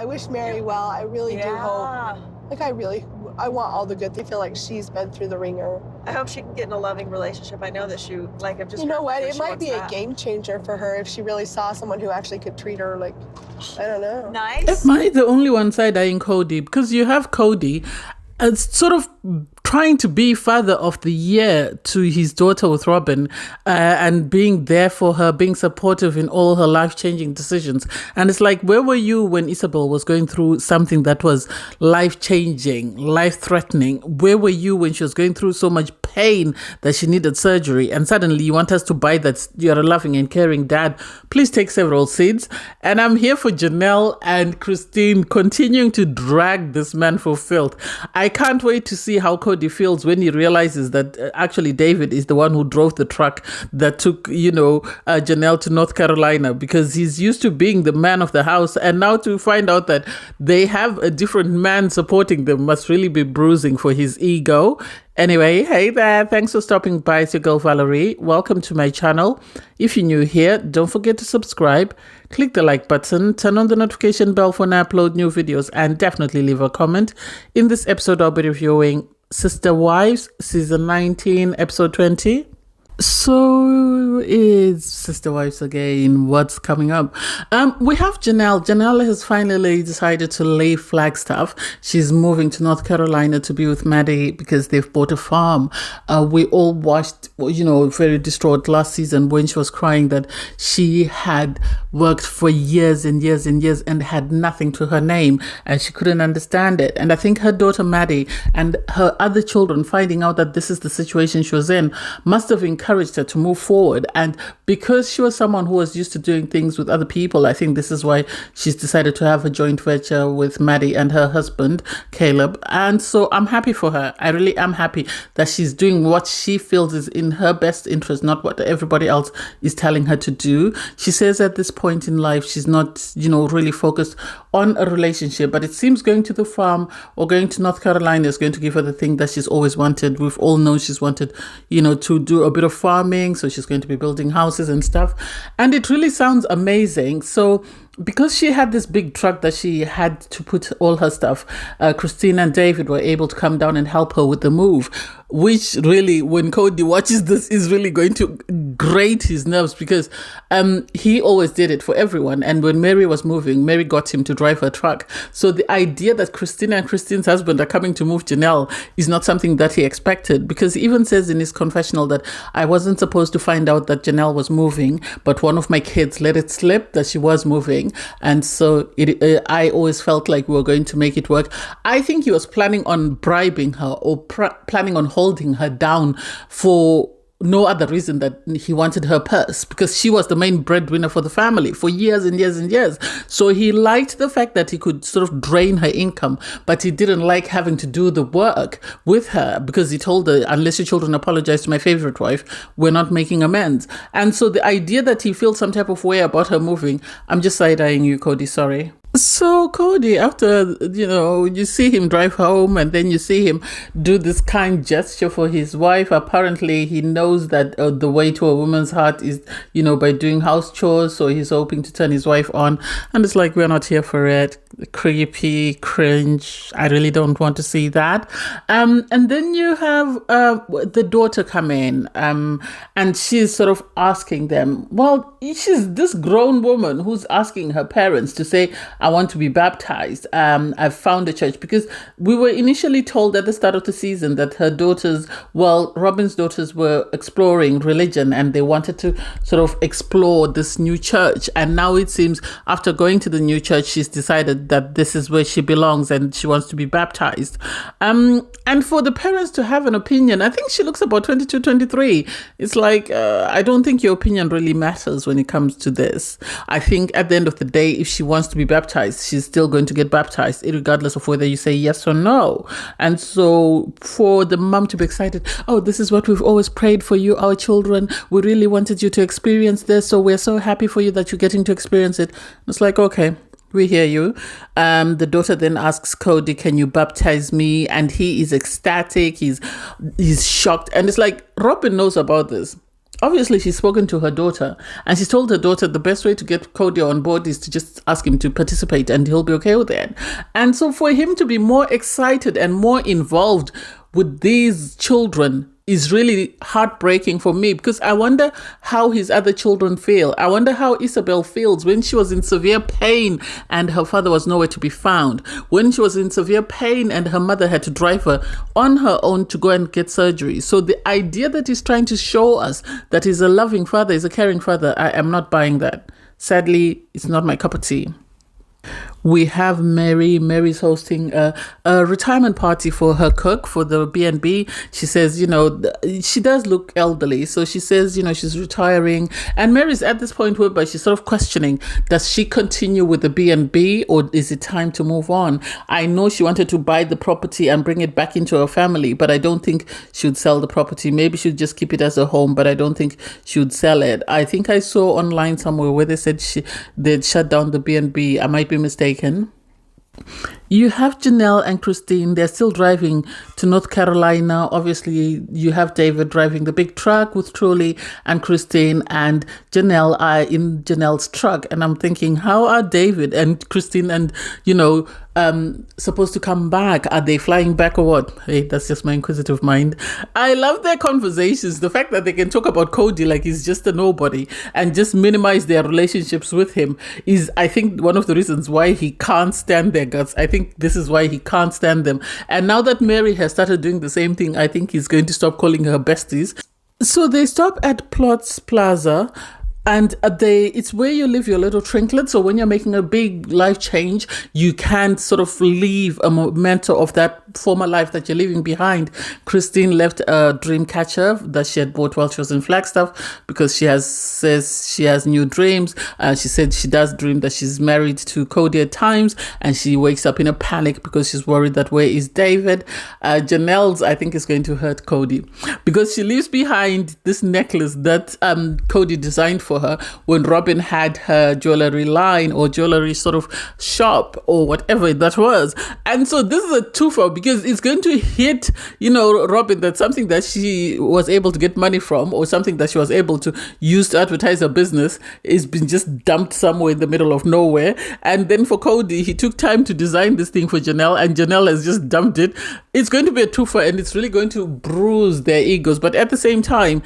I wish Mary well. I really do hope. Like, I want all the good. They feel like she's been through the ringer. I hope she can get in a loving relationship. I know that I'm just. You know what? It might be a game changer for her if she really saw someone who actually could treat her like, I don't know. Nice. Am I the only one side-eyeing Kody? Because you have Kody as sort of trying to be father of the year to his daughter with Robin, and being there for her, being supportive in all her life-changing decisions. And it's like, where were you when Isabel was going through something that was life-changing, life-threatening? Where were you when she was going through so much pain that she needed surgery? And suddenly you want us to buy that you're a loving and caring dad. Please take several seats. And I'm here for Janelle and Christine continuing to drag this man for filth. I can't wait to see how Kody feels when he realizes that actually David is the one who drove the truck that took, Janelle to North Carolina, because he's used to being the man of the house, and now to find out that they have a different man supporting them must really be bruising for his ego. Anyway, hey there, thanks for stopping by. It's your girl Valerie. Welcome to my channel. If you're new here, don't forget to subscribe, click the like button, turn on the notification bell for when I upload new videos, and definitely leave a comment. In this episode, I'll be reviewing Sister Wives, Season 19, Episode 20. So it's Sister Wives again. What's coming up? We have Janelle. Janelle has finally decided to leave Flag Staf. She's moving to North Carolina to be with Maddie because they've bought a farm. We all watched, very distraught last season when she was crying that she had worked for years and years and years and had nothing to her name, and she couldn't understand it. And I think her daughter Maddie and her other children, finding out that this is the situation she was in, must have encouraged her to move forward. And because she was someone who was used to doing things with other people, I think this is why she's decided to have a joint venture with Maddie and her husband Caleb. And so I'm happy for her. I really am happy that she's doing what she feels is in her best interest, not what everybody else is telling her to do. She says at this point in life she's not really focused on a relationship, but it seems going to the farm or going to North Carolina is going to give her the thing that she's always wanted. We've all known she's wanted to do a bit of farming, so she's going to be building houses and stuff, and it really sounds amazing. So because she had this big truck that she had to put all her stuff, Christine and David were able to come down and help her with the move, which really, when Kody watches this, is really going to grate his nerves, because he always did it for everyone. And when Mary was moving, Mary got him to drive her truck. So the idea that Christine and Christine's husband are coming to move Janelle is not something that he expected, because he even says in his confessional that I wasn't supposed to find out that Janelle was moving, but one of my kids let it slip that she was moving. And so I always felt like we were going to make it work. I think he was planning on bribing her or planning on holding her down for no other reason that he wanted her purse, because she was the main breadwinner for the family for years and years and years. So he liked the fact that he could sort of drain her income, but he didn't like having to do the work with her, because he told her, unless your children apologize to my favorite wife, we're not making amends. And so the idea that he feels some type of way about her moving, I'm just side-eyeing you, Kody, sorry. So Kody, after, you see him drive home and then you see him do this kind gesture for his wife. Apparently he knows that the way to a woman's heart is, by doing house chores. So he's hoping to turn his wife on. And it's like, we're not here for it. Creepy, cringe. I really don't want to see that. And then you have the daughter come in, and she's sort of asking them, well, she's this grown woman who's asking her parents to say, I want to be baptized. I've found a church, because we were initially told at the start of the season that her daughters, Robin's daughters were exploring religion and they wanted to sort of explore this new church. And now it seems after going to the new church, she's decided that this is where she belongs and she wants to be baptized. And for the parents to have an opinion, I think she looks about 22, 23. It's like, I don't think your opinion really matters when it comes to this. I think at the end of the day, if she wants to be baptized, she's still going to get baptized, regardless of whether you say yes or no. And so for the mom to be excited, oh, this is what we've always prayed for you, our children. We really wanted you to experience this, so we're so happy for you that you're getting to experience it. It's like, okay, we hear you. The daughter then asks Kody, can you baptize me? And he is ecstatic. He's shocked. And it's like, Robin knows about this. Obviously, she's spoken to her daughter and she's told her daughter the best way to get Kody on board is to just ask him to participate and he'll be okay with it. And so for him to be more excited and more involved with these children is really heartbreaking for me, because I wonder how his other children feel. I wonder how Isabel feels when she was in severe pain and her father was nowhere to be found. When she was in severe pain and her mother had to drive her on her own to go and get surgery. So the idea that he's trying to show us that he's a loving father, he's a caring father, I am not buying that. Sadly, it's not my cup of tea. We have Mary. Mary's hosting a retirement party for her cook for the B&B. She says, she does look elderly. So she says, she's retiring. And Mary's at this point whereby she's sort of questioning, does she continue with the B&B or is it time to move on? I know she wanted to buy the property and bring it back into her family, but I don't think she would sell the property. Maybe she'd just keep it as a home, but I don't think she would sell it. I think I saw online somewhere where they said they'd shut down the B&B. I might be mistaken. You have Janelle and Christine. They're still driving to North Carolina. Obviously, you have David driving the big truck with Truly, and Christine and Janelle are in Janelle's truck. And I'm thinking, how are David and Christine and, supposed to come back? Are they flying back or what? Hey, that's just my inquisitive mind. I love their conversations. The fact that they can talk about Kody like he's just a nobody and just minimize their relationships with him is, I think, one of the reasons why he can't stand their guts. I think this is why he can't stand them. And now that Mary has started doing the same thing, I think he's going to stop calling her besties. So they stop at Plots Plaza. And it's where you live your little trinket. So when you're making a big life change, you can't sort of leave a memento of that former life that you're leaving behind. Christine left a dream catcher that she had bought while she was in Flag Staf because she says she has new dreams. She said she does dream that she's married to Kody at times, and she wakes up in a panic because she's worried that where is David. Janelle's, I think, is going to hurt Kody because she leaves behind this necklace that Kody designed for her when Robin had her jewelry line or jewelry sort of shop or whatever that was. And so this is a twofer because it's going to hit, Robin, that's something that she was able to get money from or something that she was able to use to advertise her business is been just dumped somewhere in the middle of nowhere. And then for Kody, he took time to design this thing for Janelle and Janelle has just dumped it. It's going to be a twofer and it's really going to bruise their egos. But at the same time,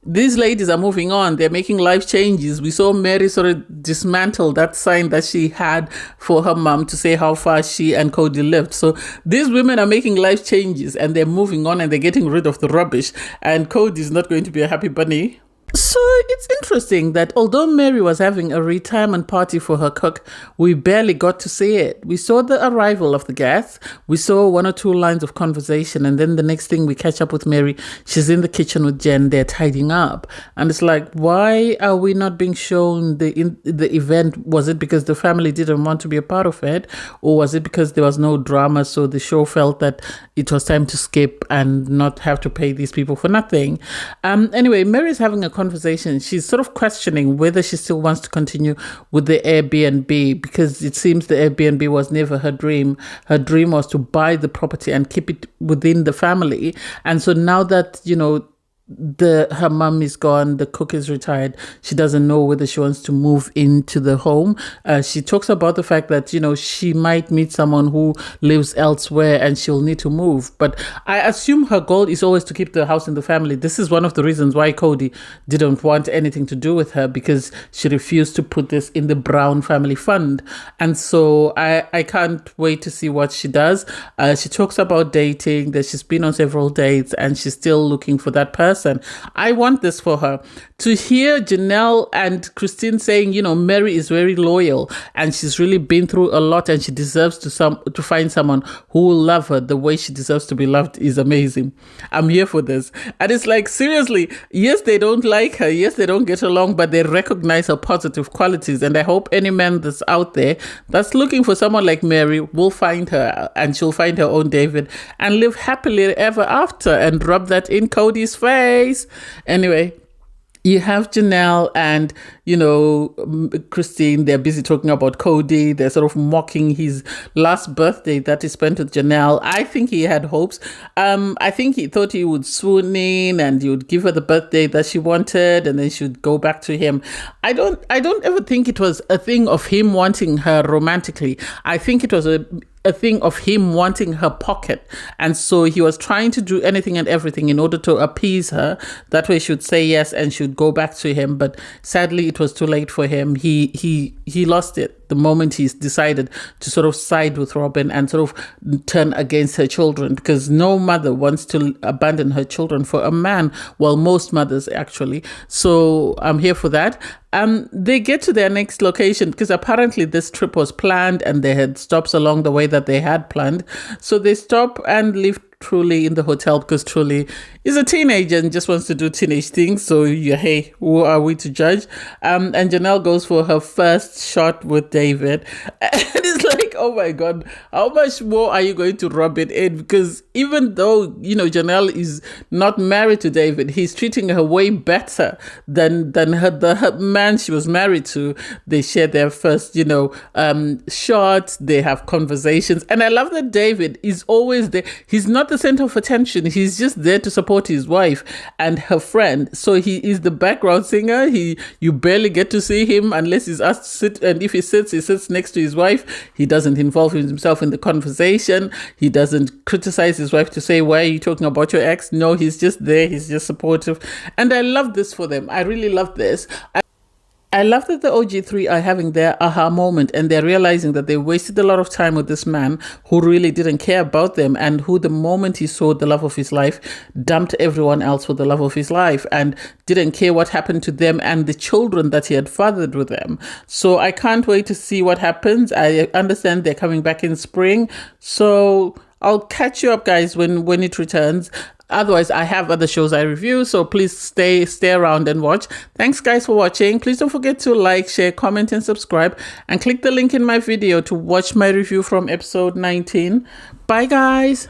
these ladies are moving on. They're making life changes. We saw Mary sort of dismantle that sign that she had for her mom to say how far she and Kody lived. So these women are making life changes and they're moving on and they're getting rid of the rubbish. And Kody is not going to be a happy bunny. So it's interesting that although Mary was having a retirement party for her cook, we barely got to see it. We saw the arrival of the guests. We saw one or two lines of conversation. And then the next thing we catch up with Mary, she's in the kitchen with Jen. They're tidying up. And it's like, why are we not being shown the event? Was it because the family didn't want to be a part of it? Or was it because there was no drama? So the show felt that it was time to skip and not have to pay these people for nothing. Anyway, Mary's having a conversation. She's sort of questioning whether she still wants to continue with the Airbnb because it seems the Airbnb was never her dream. Her dream was to buy the property and keep it within the family. And so now that, her mum is gone, the cook is retired, she doesn't know whether she wants to move into the home. She talks about the fact that, she might meet someone who lives elsewhere and she'll need to move. But I assume her goal is always to keep the house in the family. This is one of the reasons why Kody didn't want anything to do with her, because she refused to put this in the Brown family fund. And so I can't wait to see what she does. She talks about dating, that she's been on several dates and she's still looking for that person. I want this for her. To hear Janelle and Christine saying, Mary is very loyal and she's really been through a lot and she deserves to find someone who will love her the way she deserves to be loved is amazing. I'm here for this. And it's like, seriously, yes, they don't like her. Yes, they don't get along, but they recognize her positive qualities. And I hope any man that's out there that's looking for someone like Mary will find her and she'll find her own David and live happily ever after and rub that in Kody's face. Anyway, You have Janelle and, Christine, they're busy talking about Kody. They're sort of mocking his last birthday that he spent with Janelle. I think he had hopes. I think he thought he would swoon in and he would give her the birthday that she wanted and then she would go back to him. I don't ever think it was a thing of him wanting her romantically. I think it was a thing of him wanting her pocket, and so he was trying to do anything and everything in order to appease her. That way she would say yes and she would go back to him, but sadly it was too late for him. He lost it the moment he's decided to sort of side with Robin and sort of turn against her children, because no mother wants to abandon her children for a man. Well, most mothers actually. So I'm here for that. They get to their next location because apparently this trip was planned and they had stops along the way that they had planned. So they stop and leave Truly in the hotel because Truly is a teenager and just wants to do teenage things. So hey, who are we to judge? And Janelle goes for her first shot with David. And it's like, oh my God, how much more are you going to rub it in? Because even though, Janelle is not married to David, he's treating her way better than her man she was married to. They share their first, shots. They have conversations. And I love that David is always there. He's not the center of attention. He's just there to support his wife and her friend. So he is the background singer. You barely get to see him unless he's asked to sit. And if he sits next to his wife. He doesn't involve himself in the conversation. He doesn't criticize his wife to say, why are you talking about your ex? No, he's just there. He's just supportive. And I love this for them. I really love this. I love that the OG3 are having their aha moment and they're realizing that they wasted a lot of time with this man who really didn't care about them and who, the moment he saw the love of his life, dumped everyone else for the love of his life and didn't care what happened to them and the children that he had fathered with them. So I can't wait to see what happens. I understand they're coming back in spring. So I'll catch you up, guys, when it returns. Otherwise, I have other shows I review, so please stay around and watch. Thanks, guys, for watching. Please don't forget to like, share, comment, and subscribe. And click the link in my video to watch my review from episode 19. Bye, guys.